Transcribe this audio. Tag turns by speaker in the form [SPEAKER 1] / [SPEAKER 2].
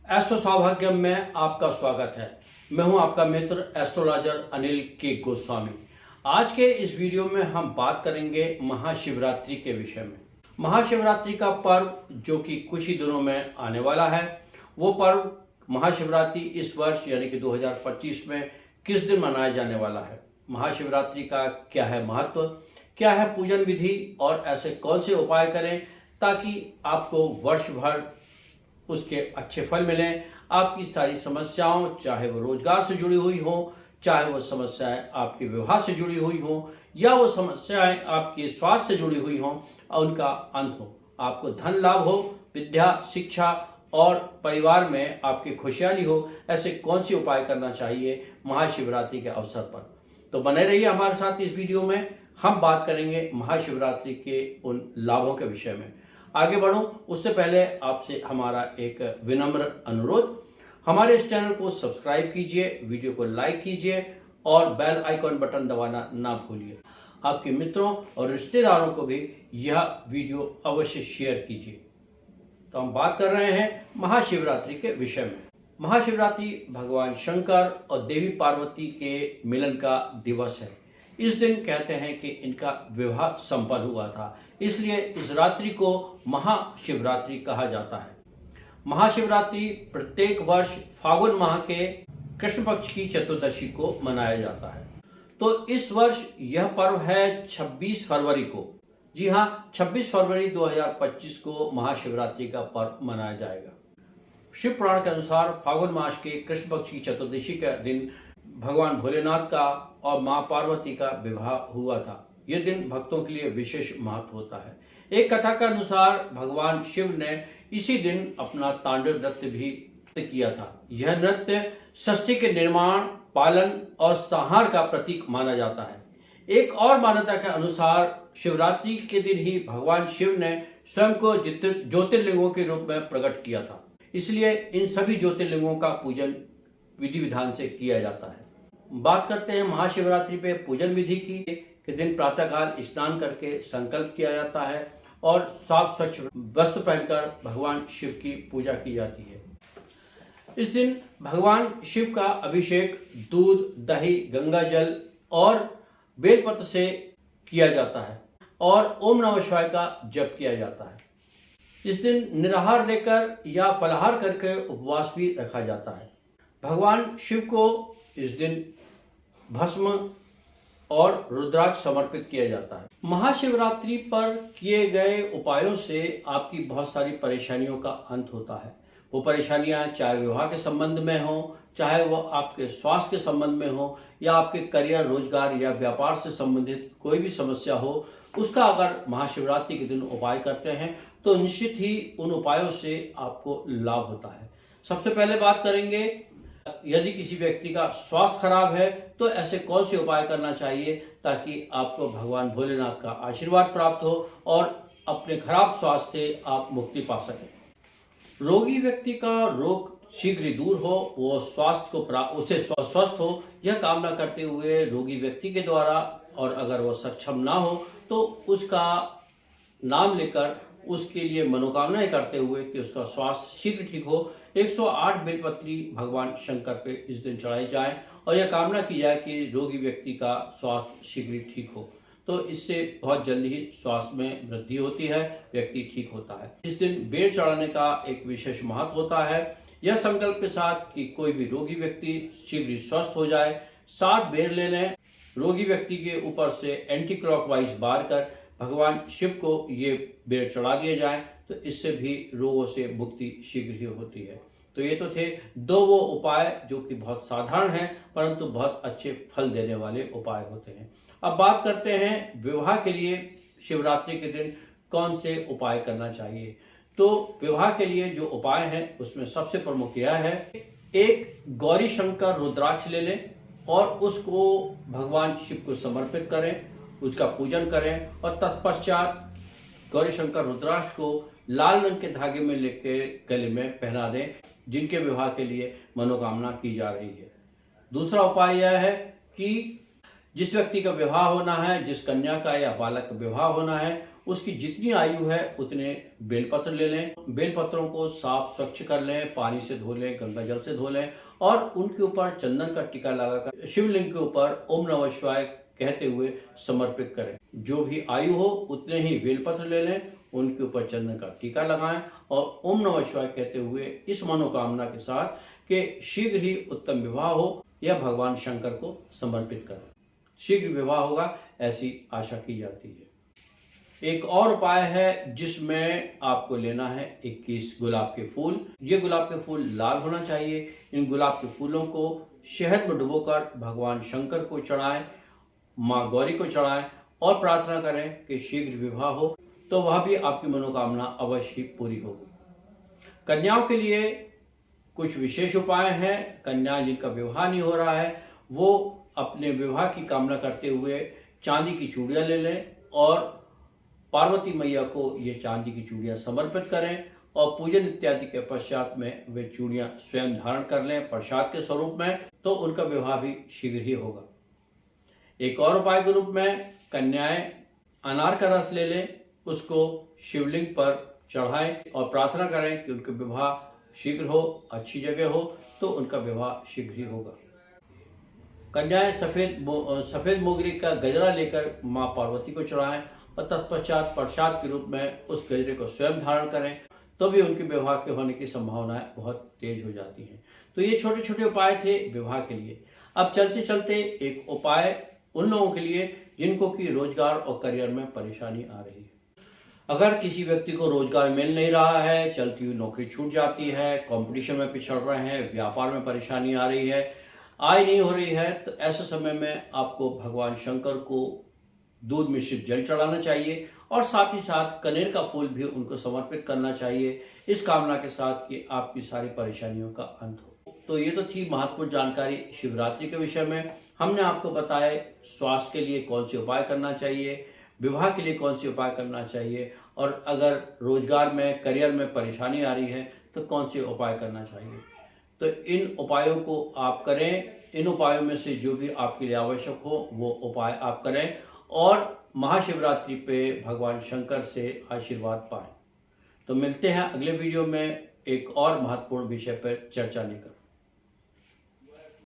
[SPEAKER 1] Astro Saubhagyam में आपका स्वागत है। मैं हूं आपका मित्र एस्ट्रोलॉजर अनिल के गोस्वामी। आज के इस वीडियो में हम बात करेंगे महाशिवरात्रि के विषय में। महाशिवरात्रि का पर्व जो कि कुछ ही दिनों में आने वाला है, वो पर्व महाशिवरात्रि इस वर्ष यानी कि 2025 में किस दिन मनाया जाने वाला है, महाशिवरात्रि का क्या है महत्व, क्या है पूजन विधि और ऐसे कौन से उपाय करें ताकि आपको वर्ष भर उसके अच्छे फल मिलें। आपकी सारी समस्याओं, चाहे वो रोजगार से जुड़ी हुई हो, चाहे वो समस्याएं आपके विवाह से जुड़ी हुई हो, या वो समस्याएं आपके स्वास्थ्य से जुड़ी हुई हों, उनका अंत हो, आपको धन लाभ हो, विद्या, शिक्षा और परिवार में आपकी खुशहाली हो, ऐसे कौन से उपाय करना चाहिए महाशिवरात्रि के अवसर पर। तो बने रहिए हमारे साथ इस वीडियो में। हम बात करेंगे महाशिवरात्रि के उन लाभों के विषय में। आगे बढ़ूं उससे पहले आपसे हमारा एक विनम्र अनुरोध, हमारे इस चैनल को सब्सक्राइब कीजिए, वीडियो को लाइक कीजिए और बेल आइकॉन बटन दबाना ना भूलिए। आपके मित्रों और रिश्तेदारों को भी यह वीडियो अवश्य शेयर कीजिए। तो हम बात कर रहे हैं महाशिवरात्रि के विषय में। महाशिवरात्रि भगवान शंकर और देवी पार्वती के मिलन का दिवस है। इस दिन कहते हैं कि इनका विवाह संपन्न हुआ था, इसलिए इस रात्रि को महाशिवरात्रि कहा जाता है। महाशिवरात्रि प्रत्येक वर्ष फागुन माह के कृष्ण पक्ष की चतुर्दशी को मनाया जाता है। तो इस वर्ष यह पर्व है 26 फरवरी को। जी हाँ, 26 फरवरी 2025 को महाशिवरात्रि का पर्व मनाया जाएगा। शिव पुराण के अनुसार फागुन मास के कृष्ण पक्ष की चतुर्दशी के दिन भगवान भोलेनाथ का और मां पार्वती का विवाह हुआ था। यह दिन भक्तों के लिए विशेष महत्व होता है। एक कथा के अनुसार भगवान शिव ने इसी दिन अपना तांडव नृत्य भी किया था। यह नृत्य सृष्टि के निर्माण, पालन और संहार का प्रतीक माना जाता है। एक और मान्यता के अनुसार शिवरात्रि के दिन ही भगवान शिव ने स्वयं को ज्योतिर्लिंगों के रूप में प्रकट किया था, इसलिए इन सभी ज्योतिर्लिंगों का पूजन विधि विधान से किया जाता है। बात करते हैं महाशिवरात्रि पे पूजन विधि की। के दिन प्रातःकाल स्नान करके संकल्प किया जाता है और साफ स्वच्छ वस्त्र पहनकर भगवान शिव की पूजा की जाती है। इस दिन भगवान शिव का अभिषेक दूध, दही, गंगा जल और बेलपत्र से किया जाता है और ओम नमः शिवाय का जप किया जाता है। इस दिन निराहार लेकर या फलाहार करके उपवास भी रखा जाता है। भगवान शिव को इस दिन भस्म और रुद्राक्ष समर्पित किया जाता है। महाशिवरात्रि पर किए गए उपायों से आपकी बहुत सारी परेशानियों का अंत होता है। वो परेशानियां चाहे विवाह के संबंध में हो, चाहे वो आपके स्वास्थ्य के संबंध में हो, या आपके करियर, रोजगार या व्यापार से संबंधित कोई भी समस्या हो, उसका अगर महाशिवरात्रि के दिन उपाय करते हैं तो निश्चित ही उन उपायों से आपको लाभ होता है। सबसे पहले बात करेंगे, यदि किसी व्यक्ति का स्वास्थ्य खराब है तो ऐसे कौन से उपाय करना चाहिए ताकि आपको भगवान भोलेनाथ का आशीर्वाद प्राप्त हो और अपने खराब स्वास्थ्य से आप मुक्ति पा सकें। रोगी व्यक्ति का रोग शीघ्र ही दूर हो, वो स्वास्थ्य को उसे स्वस्थ हो, यह कामना करते हुए रोगी व्यक्ति के द्वारा, और अगर वो सक्षम ना हो तो उसका नाम लेकर उसके लिए मनोकामनाएं करते हुए कि उसका स्वास्थ्य शीघ्र ठीक हो, 108 बेलपत्री भगवान शंकर पे इस दिन चढ़ाई जाए और यह कामना की जाए कि रोगी व्यक्ति का स्वास्थ्य शीघ्र ठीक हो। तो इससे बहुत जल्दी ही स्वास्थ्य में वृद्धि होती है, व्यक्ति ठीक होता है। इस दिन बेर चढ़ाने का एक विशेष महत्व होता है। यह संकल्प के साथ कि कोई भी रोगी व्यक्ति शीघ्र ही स्वस्थ हो जाए। 7 बेर ले लें, रोगी व्यक्ति के ऊपर से एंटी क्लॉकवाइज बार कर भगवान शिव को ये बेर चढ़ा दिए जाए, तो इससे भी रोगों से मुक्ति शीघ्र ही होती है। तो ये तो थे 2 वो उपाय जो कि बहुत साधारण हैं परंतु बहुत अच्छे फल देने वाले उपाय होते हैं। अब बात करते हैं विवाह के लिए शिवरात्रि के दिन कौन से उपाय करना चाहिए। तो विवाह के लिए जो उपाय हैं उसमें सबसे प्रमुख यह है, एक गौरी शंकर रुद्राक्ष ले लें और उसको भगवान शिव को समर्पित करें, उसका पूजन करें और तत्पश्चात गौरी शंकर रुद्राक्ष को लाल रंग के धागे में लेकर गले में पहना दें जिनके विवाह के लिए मनोकामना की जा रही है। दूसरा उपाय यह है कि जिस व्यक्ति का विवाह होना है, जिस कन्या का या बालक का विवाह होना है, उसकी जितनी आयु है उतने बेलपत्र ले लें। बेलपत्रों को साफ स्वच्छ कर लें, पानी से धो लें, गंगा जल से धो लें और उनके ऊपर चंदन का टीका लगाकर शिवलिंग के ऊपर ओम नमः शिवाय कहते हुए समर्पित करें। जो भी आयु हो उतने ही बेलपत्र ले लें, उनके ऊपर चंदन का टीका लगाएं और ओम नमः शिवाय कहते हुए इस मनोकामना के साथ कि शीघ्र ही उत्तम विवाह हो, यह भगवान शंकर को समर्पित करें। शीघ्र विवाह होगा ऐसी आशा की जाती है। एक और उपाय है जिसमें आपको लेना है 21 गुलाब के फूल। ये गुलाब के फूल लाल होना चाहिए। इन गुलाब के फूलों को शहद में डुबोकर भगवान शंकर को चढ़ाएं, माँ गौरी को चढ़ाएं और प्रार्थना करें कि शीघ्र विवाह हो, तो वह भी आपकी मनोकामना अवश्य पूरी होगी। कन्याओं के लिए कुछ विशेष उपाय हैं। कन्या जिनका विवाह नहीं हो रहा है वो अपने विवाह की कामना करते हुए चांदी की चूड़ियाँ ले लें और पार्वती मैया को ये चांदी की चूड़ियाँ समर्पित करें और पूजन इत्यादि के पश्चात में वे चूड़ियाँ स्वयं धारण कर लें प्रसाद के स्वरूप में, तो उनका विवाह भी शीघ्र ही होगा। एक और उपाय के रूप में कन्याएं अनार का रस ले लें, उसको शिवलिंग पर चढ़ाएं और प्रार्थना करें कि उनका विवाह शीघ्र हो, अच्छी जगह हो, तो उनका विवाह शीघ्र ही होगा। कन्याएं सफेद मोगरी का गजरा लेकर माँ पार्वती को चढ़ाएं और तत्पश्चात प्रसाद के रूप में उस गजरे को स्वयं धारण करें, तो भी उनके विवाह के होने की संभावनाएं बहुत तेज हो जाती हैं। तो ये छोटे छोटे उपाय थे विवाह के लिए। अब चलते चलते एक उपाय उन लोगों के लिए जिनको कि रोजगार और करियर में परेशानी आ रही है। अगर किसी व्यक्ति को रोजगार मिल नहीं रहा है, चलती हुई नौकरी छूट जाती है, कंपटीशन में पिछड़ रहे हैं, व्यापार में परेशानी आ रही है, आय नहीं हो रही है, तो ऐसे समय में आपको भगवान शंकर को दूध मिश्रित जल चढ़ाना चाहिए और साथ ही साथ कनेर का फूल भी उनको समर्पित करना चाहिए, इस कामना के साथ कि आपकी सारी परेशानियों का अंत हो। तो ये तो थी महत्वपूर्ण जानकारी शिवरात्रि के विषय में। हमने आपको बताया स्वास्थ्य के लिए कौन से उपाय करना चाहिए, विवाह के लिए कौन से उपाय करना चाहिए और अगर रोजगार में करियर में परेशानी आ रही है तो कौन से उपाय करना चाहिए। तो इन उपायों को आप करें। इन उपायों में से जो भी आपके लिए आवश्यक हो वो उपाय आप करें और महाशिवरात्रि पे भगवान शंकर से आशीर्वाद पाएं। तो मिलते हैं अगले वीडियो में एक और महत्वपूर्ण विषय पर चर्चा लेकर।